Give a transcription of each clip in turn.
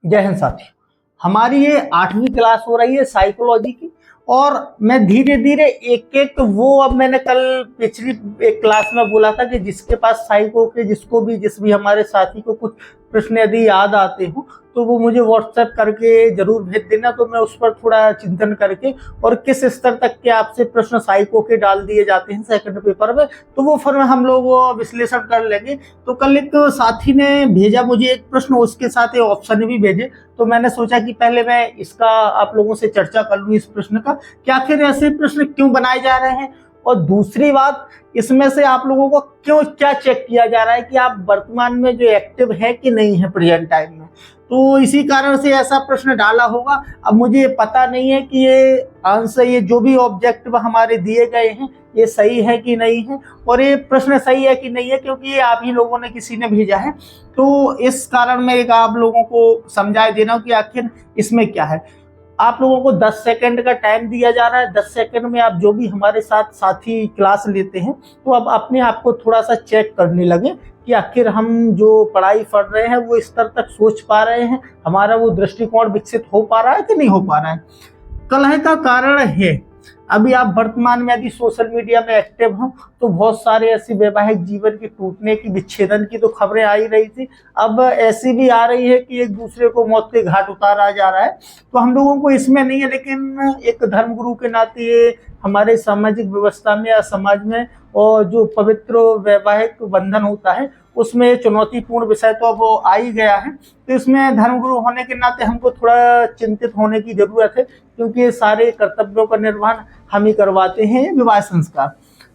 जय हिंद साथी। हमारी ये 8वीं क्लास हो रही है साइकोलॉजी की, और मैं धीरे धीरे एक एक वो, अब मैंने कल पिछली एक क्लास में बोला था कि जिसके पास साइको के जिस भी हमारे साथी को कुछ प्रश्न यदि याद आते हो तो वो मुझे व्हाट्सएप करके जरूर भेज देना, तो मैं उस पर थोड़ा चिंतन करके और किस स्तर तक के आपसे प्रश्न साइको के डाल दिए जाते हैं सेकंड पेपर में, तो वो फिर हम लोग विश्लेषण कर लेंगे। तो कल एक साथी ने भेजा मुझे एक प्रश्न, उसके साथ ऑप्शन भी भेजे, तो मैंने सोचा कि पहले मैं इसका आप लोगों से चर्चा कर लूँ इस प्रश्न का कि आखिर ऐसे प्रश्न क्यों बनाए जा रहे हैं, और दूसरी बात इसमें से आप लोगों को क्यों क्या चेक किया जा रहा है कि आप वर्तमान में जो एक्टिव है कि नहीं है प्रेजेंट टाइम में। तो इसी कारण से ऐसा प्रश्न डाला होगा। अब मुझे पता नहीं है कि ये आंसर, ये जो भी ऑब्जेक्टिव हमारे दिए गए हैं ये सही है कि नहीं है, और ये प्रश्न सही है कि नहीं है, क्योंकि ये आप ही लोगों ने किसी ने भेजा है। तो इस कारण मैं एक आप लोगों को समझा देना कि आखिर इसमें क्या है। आप लोगों को 10 सेकंड का टाइम दिया जा रहा है। 10 सेकंड में आप जो भी हमारे साथ साथी क्लास लेते हैं तो अब अपने आप को थोड़ा सा चेक करने लगे कि आखिर हम जो पढ़ाई पढ़ रहे हैं वो स्तर तक सोच पा रहे हैं, हमारा वो दृष्टिकोण विकसित हो पा रहा है कि नहीं हो पा रहा है। कलह का कारण है, अभी आप वर्तमान में यदि सोशल मीडिया में एक्टिव हो तो बहुत सारे ऐसी वैवाहिक जीवन के टूटने की, विच्छेदन की तो खबरें आ ही रही थी। अब ऐसी भी आ रही है कि एक दूसरे को मौत के घाट उतारा जा रहा है। तो हम लोगों को इसमें नहीं है, लेकिन एक धर्मगुरु के नाते ये हमारे सामाजिक व्यवस्था में या समाज में और जो पवित्र वैवाहिक बंधन होता है उसमें चुनौतीपूर्ण विषय तो अब आ ही गया है। तो इसमें धर्मगुरु होने के नाते हमको थोड़ा चिंतित होने की जरूरत है, क्योंकि ये सारे कर्तव्यों का निर्वहन हम ही करवाते हैं, विवाह संस्कार।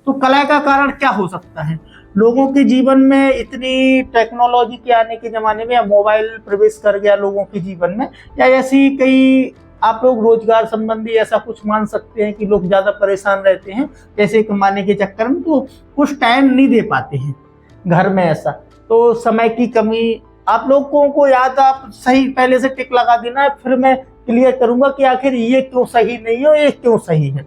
तो कलह का कारण क्या हो सकता है? लोगों के जीवन में इतनी टेक्नोलॉजी के आने के जमाने में, या मोबाइल प्रवेश कर गया लोगों के जीवन में, या ऐसी कई आप लोग रोजगार संबंधी ऐसा कुछ मान सकते हैं कि लोग ज्यादा परेशान रहते हैं पैसे कमाने के चक्कर में, तो कुछ टाइम नहीं दे पाते हैं घर में ऐसा। तो समय की कमी, आप लोगों को याद, आप सही पहले से टिक लगा देना है, फिर मैं क्लियर करूंगा कि आखिर ये क्यों सही नहीं है और ये क्यों सही है।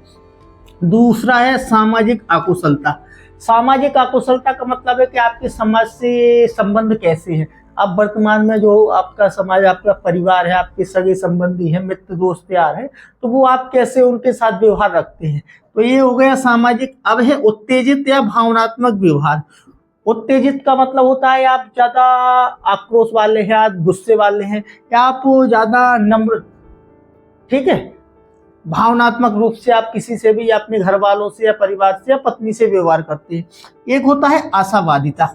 दूसरा है सामाजिक अकुशलता। सामाजिक अकुशलता का मतलब है कि आपके समाज से संबंध कैसे हैं। अब वर्तमान में जो आपका समाज, आपका परिवार है, आपके सगे संबंधी हैं, मित्र दोस्त यार हैं, तो वो आप कैसे उनके साथ व्यवहार रखते हैं। तो ये हो गया सामाजिक। अब है उत्तेजित या भावनात्मक व्यवहार। उत्तेजित का मतलब होता है आप ज्यादा आक्रोश वाले हैं, आप गुस्से वाले हैं, या आप ज्यादा नम्र, ठीक है, भावनात्मक रूप से आप किसी से भी, या अपने घर वालों से या परिवार से या पत्नी से व्यवहार करते हैं। एक होता है आशावादिता,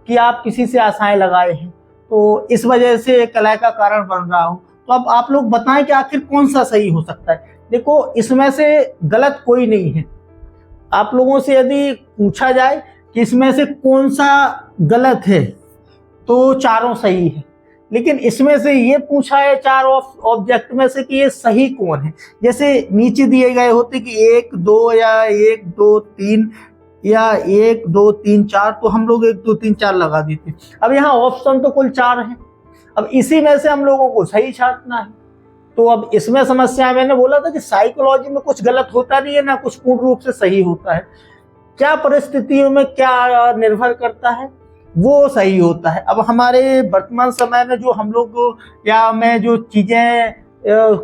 कि आप किसी से आशाएं लगाए हैं, तो इस वजह से कलह का कारण बन रहा हो। तो अब आप लोग बताएं कि आखिर कौन सा सही हो सकता है। देखो, इसमें से गलत कोई नहीं है। आप लोगों से यदि पूछा जाए कि इसमें से कौन सा गलत है तो चारों सही है, लेकिन इसमें से ये पूछा है चार ऑब्जेक्ट में से कि ये सही कौन है। जैसे नीचे दिए गए होते कि 1 2 या 1 2 3 या 1 2 3 4, तो हम लोग 1 2 3 4 लगा देते। अब यहाँ ऑप्शन तो कुल 4 है, अब इसी में से हम लोगों को सही छांटना है। तो अब इसमें समस्या, मैंने बोला था कि साइकोलॉजी में कुछ गलत होता नहीं है ना कुछ पूर्ण रूप से सही होता है। क्या परिस्थितियों में क्या निर्भर करता है वो सही होता है। अब हमारे वर्तमान समय में जो हम लोग, या मैं जो चीजें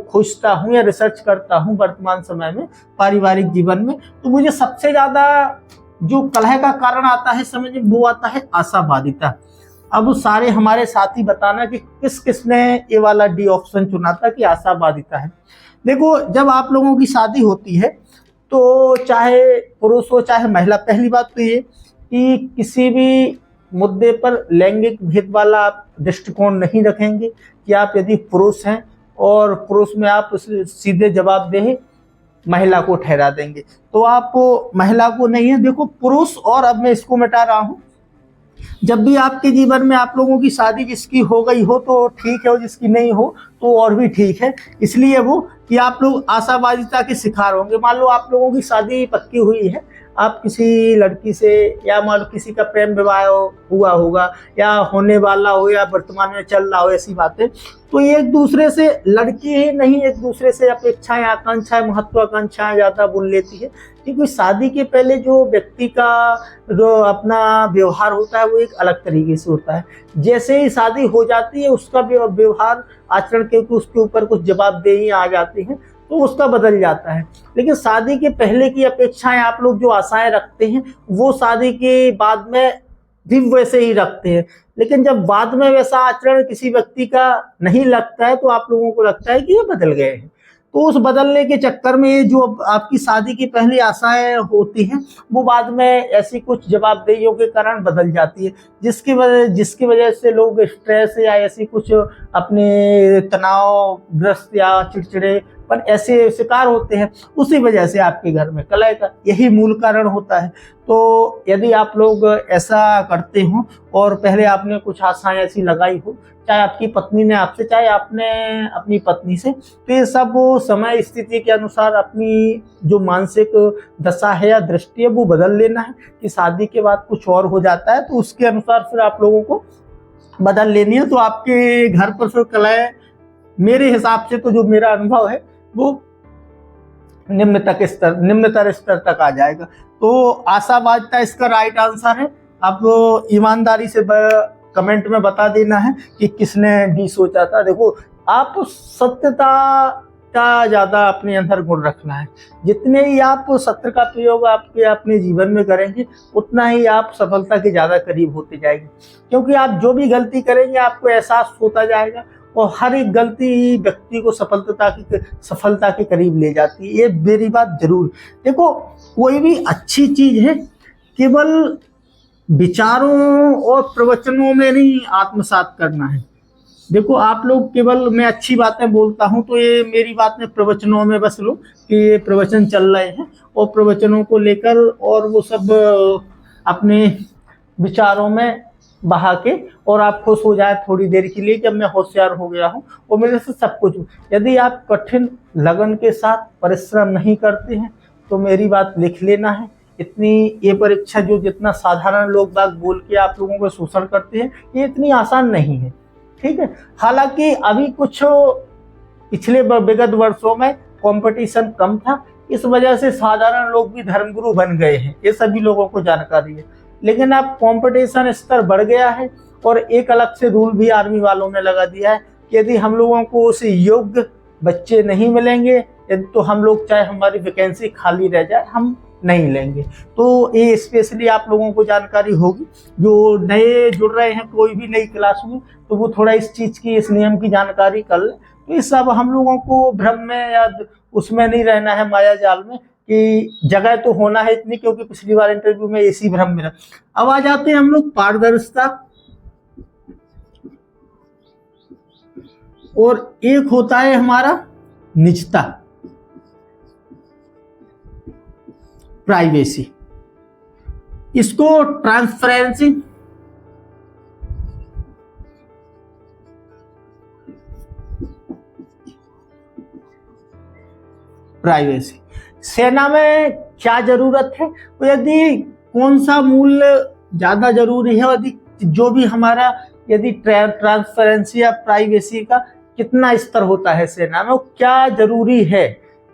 खोजता हूँ या रिसर्च करता हूँ वर्तमान समय में पारिवारिक जीवन में, तो मुझे सबसे ज्यादा जो कलह का कारण आता है समझ में, वो आता है आशावादिता। अब सारे हमारे साथी बताना कि किस किसने ये वाला डी ऑप्शन चुना था कि आशावादिता है। देखो, जब आप लोगों की शादी होती है तो चाहे पुरुष हो चाहे महिला, पहली बात तो ये कि किसी भी मुद्दे पर लैंगिक भेद वाला आप दृष्टिकोण नहीं रखेंगे कि आप यदि पुरुष हैं और पुरुष में आप सीधे जवाबदेह महिला को ठहरा देंगे, तो आप महिला को नहीं है। देखो, पुरुष, और अब मैं इसको मिटा रहा हूं, जब भी आपके जीवन में आप लोगों की शादी जिसकी हो गई हो तो ठीक है, और जिसकी नहीं हो तो और भी ठीक है। इसलिए वो कि आप लोग आशावादिता के शिकार होंगे। मान लो आप लोगों की शादी पक्की हुई है, आप किसी लड़की से या मान लो किसी का प्रेम विवाह हुआ होगा या होने वाला हो या वर्तमान में चल रहा हो, ऐसी बातें, तो ये एक दूसरे से, लड़की ही नहीं एक दूसरे से अपेक्षाएं, आकांक्षाएं, महत्वाकांक्षाएं ज़्यादा बुन लेती है। क्योंकि शादी के पहले जो व्यक्ति का जो अपना व्यवहार होता है वो एक अलग तरीके से होता है। जैसे ही शादी हो जाती है उसका व्यवहार आचरण, क्योंकि उसके ऊपर कुछ जवाबदेही आ जाती है तो उसका बदल जाता है। लेकिन शादी के पहले की अपेक्षाएं आप लोग जो आशाएं रखते हैं वो शादी के बाद में भी वैसे ही रखते हैं। लेकिन जब बाद में वैसा आचरण किसी व्यक्ति का नहीं लगता है तो आप लोगों को लगता है कि ये बदल गए हैं। तो उस बदलने के चक्कर में ये जो आपकी शादी की पहली आशाएं होती हैं वो बाद में ऐसी कुछ जवाबदेहियों के कारण बदल जाती है, जिसकी वजह से लोग स्ट्रेस या ऐसी कुछ अपने तनावग्रस्त या चिड़चिड़े पर ऐसे शिकार होते हैं। उसी वजह से आपके घर में कलह का यही मूल कारण होता है। तो यदि आप लोग ऐसा करते हो और पहले आपने कुछ आशाएं ऐसी लगाई हो, चाहे आपकी पत्नी ने आपसे, चाहे आपने अपनी पत्नी से, तो ये सब समय स्थिति के अनुसार अपनी जो मानसिक दशा है या दृष्टि है वो बदल लेना है। कि शादी के बाद कुछ और हो जाता है तो उसके अनुसार फिर आप लोगों को बदल लेनी है। तो आपके घर पर फिर कलह, मेरे हिसाब से तो जो मेरा अनुभव है वो निम्नतर स्तर तक आ जाएगा। तो आशावादिता इसका राइट आंसर है। अब ईमानदारी से कमेंट में बता देना है कि किसने डी सोचा था। देखो, आप सत्यता का ज़्यादा अपने अंदर गुण रखना है। जितने ही आप सत्य का प्रयोग आपके अपने जीवन में करेंगे उतना ही आप सफलता के ज़्यादा करीब होते जाएंगे। क्योंकि आप जो भी गलती करेंगे आपको एहसास होता जाएगा और हर एक गलती व्यक्ति को सफलता के करीब ले जाती है। ये मेरी बात जरूर। देखो, कोई भी अच्छी चीज है केवल विचारों और प्रवचनों में नहीं आत्मसात करना है। देखो, आप लोग केवल मैं अच्छी बातें बोलता हूं तो ये मेरी बात में प्रवचनों में बस लो कि ये प्रवचन चल रहे हैं और प्रवचनों को लेकर और वो सब अपने विचारों में बहा के और आप खुश हो जाए थोड़ी देर के लिए कि अब मैं होशियार हो गया हूँ और मेरे से सब कुछ। यदि आप कठिन लगन के साथ परिश्रम नहीं करते हैं तो मेरी बात लिख लेना है, इतनी ये परीक्षा जो जितना साधारण लोग बात बोल के आप लोगों को शोषण करते हैं ये इतनी आसान नहीं है। ठीक है, हालांकि अभी कुछ पिछले विगत वर्षों में कंपटीशन कम था, इस वजह से साधारण लोग भी धर्मगुरु बन गए हैं, ये सभी लोगों को जानकारी है। लेकिन अब कंपटीशन स्तर बढ़ गया है और एक अलग से रूल भी आर्मी वालों ने लगा दिया है कि यदि हम लोगों को उस योग्य बच्चे नहीं मिलेंगे तो हम लोग, चाहे हमारी वैकेंसी खाली रह जाए, हम नहीं लेंगे। तो ये स्पेशली आप लोगों को जानकारी होगी, जो नए जुड़ रहे हैं कोई भी नई क्लास में, तो वो थोड़ा इस चीज़ की, इस नियम की जानकारी कर ले। तो ये सब हम लोगों को भ्रम में या उसमें नहीं रहना है, माया जाल में, कि जगह तो होना है इतनी, क्योंकि पिछली बार इंटरव्यू में इसी भ्रम में रहा। अब आ जाते हैं हम लोग पारदर्शिता, और एक होता है हमारा निजता, प्राइवेसी। इसको ट्रांसपेरेंसी, प्राइवेसी। सेना में क्या जरूरत है, तो यदि कौन सा मूल्य ज्यादा जरूरी है, यदि जो भी हमारा, यदि ट्रांसपेरेंसी या प्राइवेसी का कितना स्तर होता है सेना में, वो क्या जरूरी है।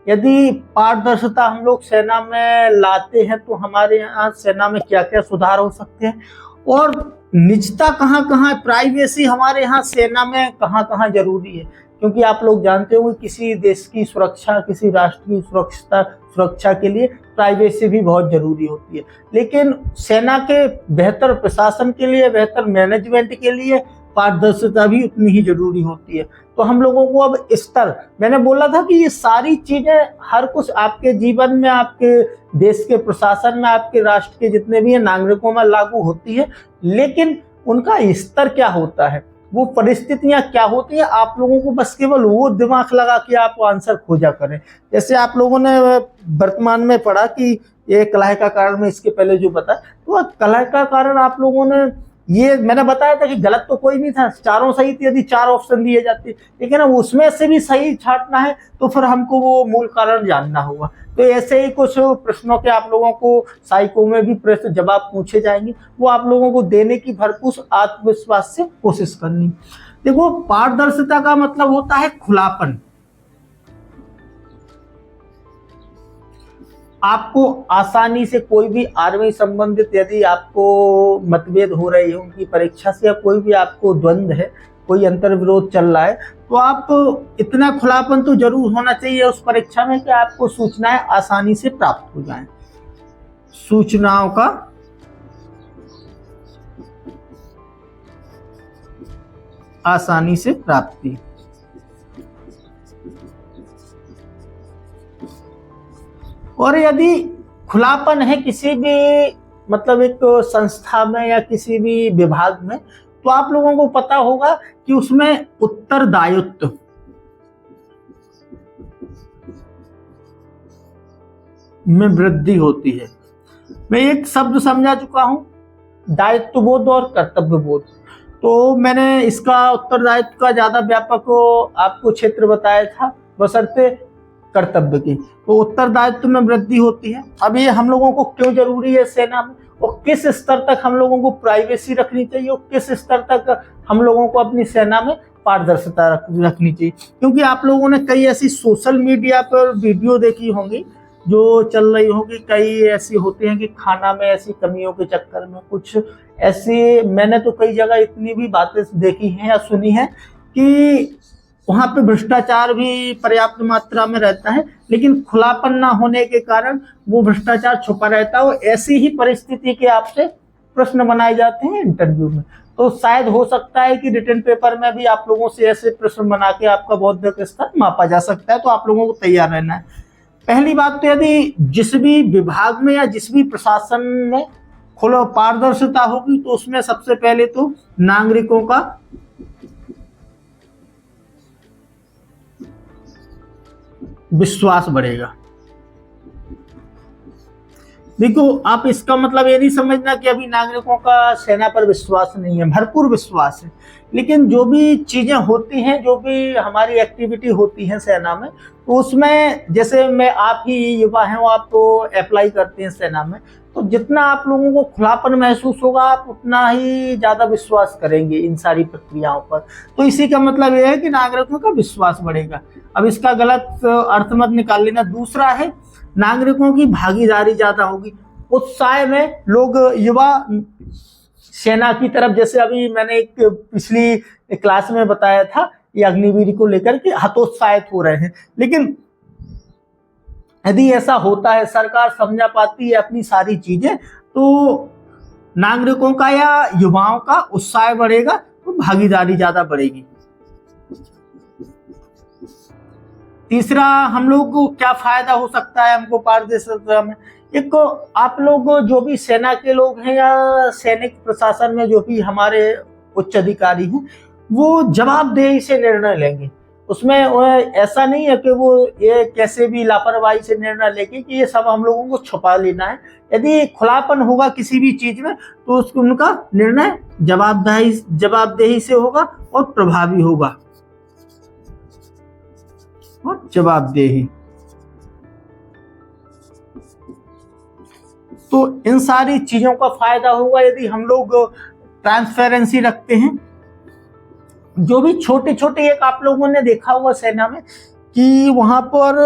यदि पारदर्शिता हम लोग सेना में लाते हैं तो हमारे यहाँ सेना में क्या क्या सुधार हो सकते हैं, और निजता कहाँ कहाँ, प्राइवेसी हमारे यहाँ सेना में कहाँ कहाँ जरूरी है। क्योंकि आप लोग जानते हो किसी देश की सुरक्षा, किसी राष्ट्र की सुरक्षा के लिए प्राइवेसी भी बहुत जरूरी होती है। लेकिन सेना के बेहतर प्रशासन के लिए, बेहतर मैनेजमेंट के लिए पारदर्शिता भी उतनी ही जरूरी होती है। तो हम लोगों को अब स्तर, मैंने बोला था कि ये सारी चीजें हर कुछ आपके जीवन में, आपके देश के प्रशासन में, आपके राष्ट्र के जितने भी नागरिकों में लागू होती है, लेकिन उनका स्तर क्या होता है, वो परिस्थितियां क्या होती है, आप लोगों को बस केवल वो दिमाग लगा के आप आंसर खोजा करें। जैसे आप लोगों ने वर्तमान में पढ़ा कि ये कलह का कारण, में इसके पहले जो बताया, तो कलह का कारण आप लोगों ने ये मैंने बताया था कि गलत तो कोई नहीं था, चारों सही थी यदि 4 ऑप्शन दिए जाते, लेकिन अब उसमें से भी सही छांटना है तो फिर हमको वो मूल कारण जानना होगा। तो ऐसे ही कुछ प्रश्नों के आप लोगों को साइको में भी प्रश्न जवाब पूछे जाएंगे, वो आप लोगों को देने की भरपूर आत्मविश्वास से कोशिश करनी। देखो, पारदर्शिता का मतलब होता है खुलापन। आपको आसानी से कोई भी आर्मी संबंधित यदि आपको मतभेद हो रहे हैं उनकी परीक्षा से, या कोई भी आपको द्वंद्व है, कोई अंतर विरोध चल रहा है, तो आप इतना खुलापन तो जरूर होना चाहिए उस परीक्षा में कि आपको सूचनाएं आसानी से प्राप्त हो जाएं। सूचनाओं का आसानी से प्राप्ति। और यदि खुलापन है किसी भी मतलब एक संस्था में या किसी भी विभाग में, तो आप लोगों को पता होगा कि उसमें उत्तरदायित्व में वृद्धि होती है। मैं एक शब्द समझा चुका हूं, दायित्वबोध और कर्तव्यबोध। तो मैंने इसका उत्तरदायित्व का ज्यादा व्यापक आपको क्षेत्र बताया था, बशर्ते कर्तव्य की। तो उत्तरदायित्व में वृद्धि होती है। अब ये हम लोगों को क्यों जरूरी है सेना में, और किस स्तर तक हम लोगों को प्राइवेसी रखनी चाहिए, और किस स्तर तक हम लोगों को अपनी सेना में पारदर्शिता रखनी चाहिए। क्योंकि आप लोगों ने कई ऐसी सोशल मीडिया पर वीडियो देखी होंगी जो चल रही होगी, कई ऐसी होती हैं कि खाना में ऐसी कमियों के चक्कर में कुछ ऐसी, मैंने तो कई जगह इतनी भी बातें देखी हैं या सुनी है कि वहां पे भ्रष्टाचार भी पर्याप्त मात्रा में रहता है, लेकिन खुलापन ना होने के कारण वो भ्रष्टाचार छुपा रहता है। और ऐसी ही परिस्थिति के आपसे प्रश्न बनाए जाते हैं इंटरव्यू में। तो शायद हो सकता है कि रिटन पेपर में भी आप लोगों से ऐसे प्रश्न बना के आपका बौद्धिक स्तर मापा जा सकता है। तो आप लोगों को तैयार रहना है। पहली बात तो यदि जिस भी विभाग में या जिस भी प्रशासन में खुला पारदर्शिता होगी, तो उसमें सबसे पहले तो नागरिकों का विश्वास बढ़ेगा। देखो, आप इसका मतलब ये नहीं समझना कि अभी नागरिकों का सेना पर विश्वास नहीं है, भरपूर विश्वास है। लेकिन जो भी चीजें होती हैं, जो भी हमारी एक्टिविटी होती है सेना में, तो उसमें जैसे मैं, आप ही युवा हैं, आप तो अप्लाई करते हैं सेना में, तो जितना आप लोगों को खुलापन महसूस होगा, आप उतना ही ज्यादा विश्वास करेंगे इन सारी प्रक्रियाओं पर। तो इसी का मतलब यह है कि नागरिकों का विश्वास बढ़ेगा। अब इसका गलत अर्थ मत निकाल लेना। दूसरा है, नागरिकों की भागीदारी ज्यादा होगी। उत्साह में लोग, युवा सेना की तरफ, जैसे अभी मैंने एक पिछली क्लास में बताया था, ये अग्निवीर को लेकर के हतोत्साहित हो रहे हैं। लेकिन यदि ऐसा होता है, सरकार समझा पाती है अपनी सारी चीजें, तो नागरिकों का या युवाओं का उत्साह बढ़ेगा, तो भागीदारी ज्यादा बढ़ेगी। तीसरा, हम लोग को क्या फायदा हो सकता है हमको पारदर्शिता में। एक, आप लोग जो भी सेना के लोग हैं या सैनिक प्रशासन में जो भी हमारे उच्च अधिकारी हैं, वो जवाबदेही से निर्णय लेंगे। उसमें ऐसा नहीं है कि वो ये कैसे भी लापरवाही से निर्णय लेंगे कि ये सब हम लोगों को छुपा लेना है। यदि खुलापन होगा किसी भी चीज में, तो उसको उनका निर्णय जवाबदेही से होगा और प्रभावी होगा। और जवाबदेही, तो इन सारी चीजों का फायदा होगा यदि हम लोग ट्रांसपेरेंसी रखते हैं। जो भी छोटे छोटे, एक आप लोगों ने देखा होगा सेना में कि वहां पर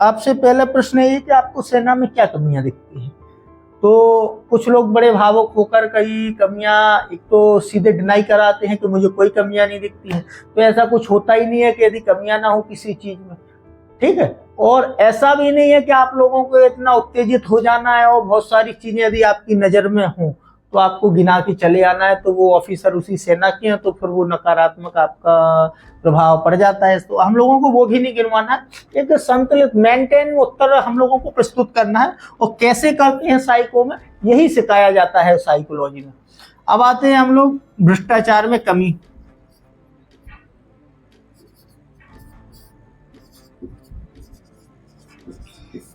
आपसे पहला प्रश्न ये कि आपको सेना में क्या कमियां दिखती हैं। तो कुछ लोग बड़े भावुक होकर कई कमियां, एक तो सीधे डिनाई कराते हैं कि मुझे कोई कमियां नहीं दिखती हैं। तो ऐसा कुछ होता ही नहीं है कि यदि कमियां ना हो किसी चीज में, ठीक है। और ऐसा भी नहीं है कि आप लोगों को इतना उत्तेजित हो जाना है और बहुत सारी चीजें यदि आपकी नजर में हो तो आपको गिना के चले आना है, तो वो ऑफिसर उसी सेना के हैं, तो फिर वो नकारात्मक आपका प्रभाव पड़ जाता है। तो हम लोगों को वो भी नहीं गिनवाना है। एक संतुलित मेंटेन उत्तर हम लोगों को प्रस्तुत करना है। और कैसे करते हैं साइको में, यही सिखाया जाता है साइकोलॉजी में। अब आते हैं हम लोग भ्रष्टाचार में कमी।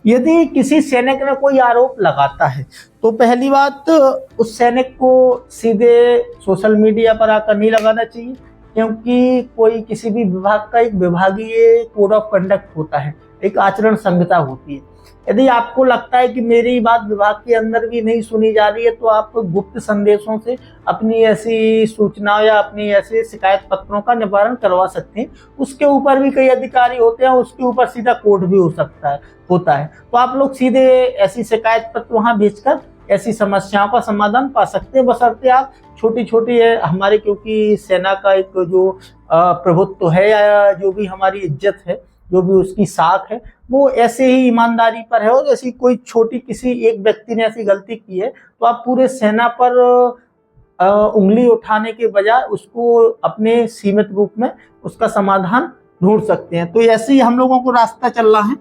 यदि किसी सैनिक ने कोई आरोप लगाता है, तो पहली बात, उस सैनिक को सीधे सोशल मीडिया पर आकर नहीं लगाना चाहिए, क्योंकि कोई किसी भी विभाग का एक विभागीय कोड ऑफ कंडक्ट होता है, एक आचरण संहिता होती है। यदि आपको लगता है कि मेरी बात विभाग के अंदर भी नहीं सुनी जा रही है, तो आप गुप्त संदेशों से अपनी ऐसी सूचनाओं या अपनी ऐसे शिकायत पत्रों का निवारण करवा सकते हैं। उसके ऊपर भी कई अधिकारी होते हैं, उसके ऊपर सीधा कोर्ट भी हो सकता है होता है। तो आप लोग सीधे ऐसी शिकायत पत्र वहां भेजकर ऐसी समस्याओं का समाधान पा सकते हैं, बशर्ते आप छोटी छोटी हमारे, क्योंकि सेना का एक जो प्रभुत्व है या जो भी हमारी इज्जत है, जो भी उसकी साख है, वो ऐसे ही ईमानदारी पर है। और ऐसी कोई छोटी किसी एक व्यक्ति ने ऐसी गलती की है तो आप पूरे सेना पर उंगली उठाने के बजाय उसको अपने सीमित रूप में उसका समाधान ढूंढ सकते हैं। तो ऐसे ही हम लोगों को रास्ता चल रहा है।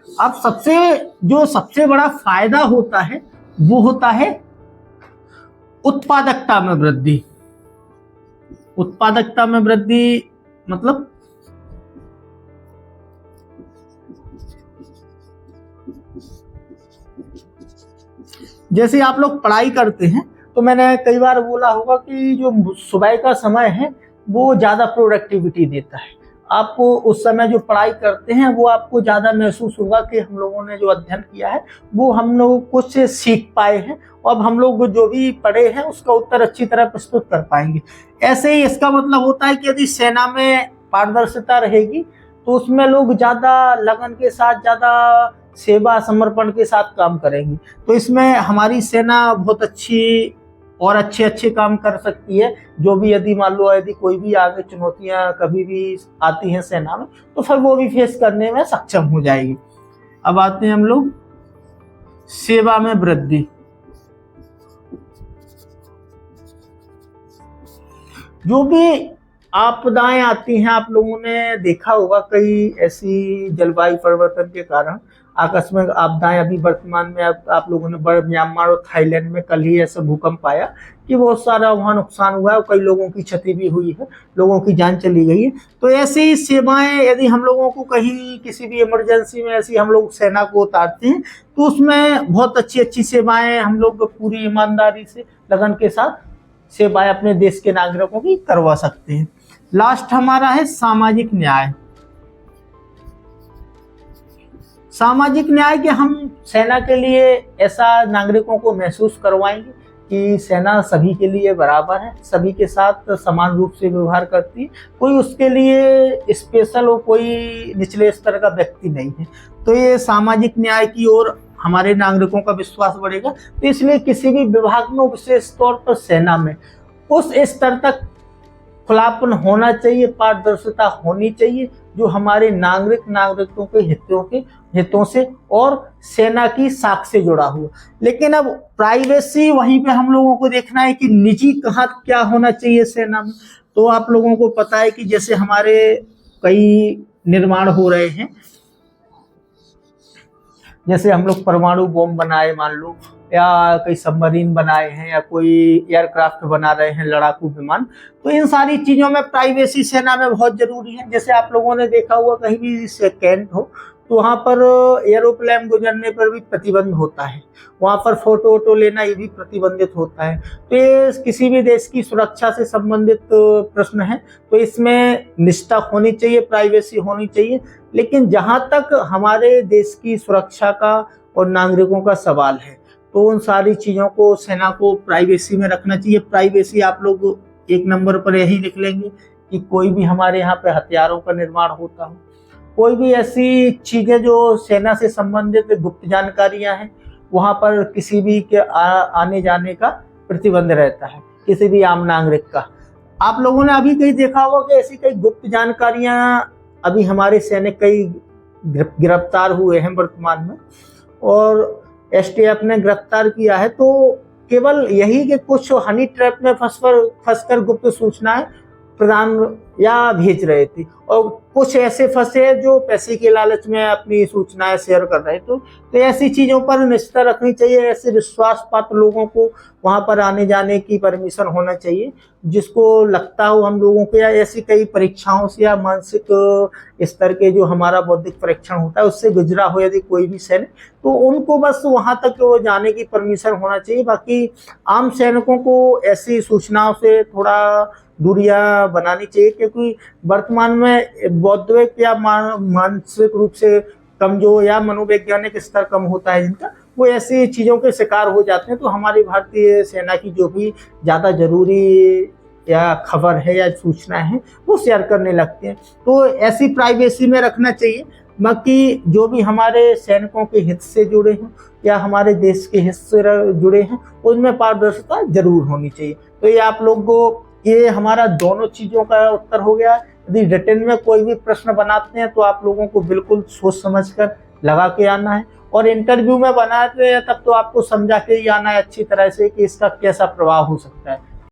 अब सबसे बड़ा फायदा होता है वो होता है उत्पादकता में वृद्धि। उत्पादकता में वृद्धि मतलब जैसे आप लोग पढ़ाई करते हैं, तो मैंने कई बार बोला होगा कि जो सुबह का समय है वो ज़्यादा प्रोडक्टिविटी देता है। आपको उस समय जो पढ़ाई करते हैं वो आपको ज़्यादा महसूस होगा कि हम लोगों ने जो अध्ययन किया है वो हम लोग कुछ सीख पाए हैं, और अब हम लोग जो भी पढ़े हैं उसका उत्तर अच्छी तरह प्रस्तुत कर पाएंगे। ऐसे ही इसका मतलब होता है कि यदि सेना में पारदर्शिता रहेगी तो उसमें लोग ज़्यादा लगन के साथ, ज़्यादा सेवा समर्पण के साथ काम करेंगे। तो इसमें हमारी सेना बहुत अच्छी और अच्छे काम कर सकती है। जो भी यदि मान लो यदि कोई भी आगे चुनौतियां कभी भी आती हैं सेना में, तो फिर वो भी फेस करने में सक्षम हो जाएगी। अब आते हैं हम लोग सेवा में वृद्धि। जो भी आपदाएं आती हैं, आप लोगों ने देखा होगा कई ऐसी जलवायु परिवर्तन के कारण आकस्मिक आपदाएं अभी वर्तमान में आप लोगों ने म्यांमार और थाईलैंड में कल ही ऐसा भूकंप आया कि बहुत सारा वहाँ नुकसान हुआ है और कई लोगों की क्षति भी हुई है, लोगों की जान चली गई है। तो ऐसे ही सेवाएं यदि हम लोगों को कहीं किसी भी इमरजेंसी में ऐसी हम लोग सेना को उतारते हैं तो उसमें बहुत अच्छी सेवाएं हम लोग पूरी ईमानदारी से लगन के साथ सेवाएं अपने देश के नागरिकों की करवा सकते हैं। लास्ट हमारा है सामाजिक न्याय। सामाजिक न्याय के हम सेना के लिए ऐसा नागरिकों को महसूस करवाएंगे कि सेना सभी के लिए बराबर है, सभी के साथ समान रूप से व्यवहार करती है, कोई उसके लिए स्पेशल और कोई निचले स्तर का व्यक्ति नहीं है। तो ये सामाजिक न्याय की ओर हमारे नागरिकों का विश्वास बढ़ेगा। तो इसलिए किसी भी विभाग में, विशेष तौर पर सेना में, उस स्तर तक खुलापन होना चाहिए, पारदर्शिता होनी चाहिए जो हमारे नागरिकों के हितों से और सेना की साख से जुड़ा हुआ। लेकिन अब प्राइवेसी वहीं पे हम लोगों को देखना है कि निजी कहाँ क्या होना चाहिए सेना में। तो आप लोगों को पता है कि जैसे हमारे कई निर्माण हो रहे हैं, जैसे हम लोग परमाणु बॉम्ब बनाए मान लो, या कई सबमरीन बनाए हैं, या कोई एयरक्राफ्ट बना रहे हैं, लड़ाकू विमान। तो इन सारी चीजों में प्राइवेसी सेना में बहुत जरूरी है। जैसे आप लोगों ने देखा हुआ कहीं भी कैंट हो तो वहां पर एरोप्लेन गुजरने पर भी प्रतिबंध होता है, वहां पर फोटो लेना ये भी प्रतिबंधित होता है। तो ये किसी भी देश की सुरक्षा से संबंधित प्रश्न है, तो इसमें निष्ठा होनी चाहिए, प्राइवेसी होनी चाहिए। लेकिन जहां तक हमारे देश की सुरक्षा का और नागरिकों का सवाल है तो उन सारी चीजों को सेना को प्राइवेसी में रखना चाहिए। प्राइवेसी आप लोग एक नंबर पर यही लिख लेंगे कि कोई भी हमारे यहाँ पे हथियारों का निर्माण होता हो, कोई भी ऐसी चीजें जो सेना से संबंधित गुप्त जानकारियां हैं, वहां पर किसी भी के आने जाने का प्रतिबंध रहता है, किसी भी आम नागरिक का। आप लोगों ने अभी कहीं देखा होगा कि ऐसी कई गुप्त जानकारियां अभी हमारे सैनिक कई गिरफ्तार हुए हैं वर्तमान में, और एसटीएफ ने गिरफ्तार किया है। तो केवल यही कि कुछ हनी ट्रैप में फंसकर गुप्त सूचनाएं प्रदान या भेज रहे थे, और कुछ ऐसे फंसे हैं जो पैसे के लालच में अपनी सूचनाएं शेयर कर रहे थे। तो ऐसी चीजों पर निष्ठा रखनी चाहिए। ऐसे विश्वास पात्र लोगों को वहां पर आने जाने की परमिशन होना चाहिए, जिसको लगता हो हम लोगों को या ऐसी कई परीक्षाओं से या मानसिक स्तर के जो हमारा बौद्धिक परीक्षण होता है उससे गुजरा हो यदि कोई भी सैनिक, तो उनको बस वहां तक वो जाने की परमिशन होना चाहिए। बाकी आम सैनिकों को ऐसी सूचनाओं से थोड़ा दूरियां बनानी चाहिए, क्योंकि वर्तमान में बौद्धिक या मानसिक रूप से कमजोर या मनोवैज्ञानिक स्तर कम होता है जिनका, वो ऐसी चीजों के शिकार हो जाते हैं। तो हमारी भारतीय सेना की जो भी ज्यादा जरूरी या खबर है या सूचना है वो शेयर करने लगते हैं, तो ऐसी प्राइवेसी में रखना चाहिए। बाकी जो भी हमारे सैनिकों के हित से जुड़े हैं या हमारे देश के हित से जुड़े हैं उनमें पारदर्शिता जरूर होनी चाहिए। तो ये आप लोग को ये हमारा दोनों चीजों का उत्तर हो गया। यदि रिटर्न में कोई भी प्रश्न बनाते हैं तो आप लोगों को बिल्कुल सोच समझकर लगा के आना है, और इंटरव्यू में बनाते हैं तब तो आपको समझा के ही आना है अच्छी तरह से कि इसका कैसा प्रभाव हो सकता है।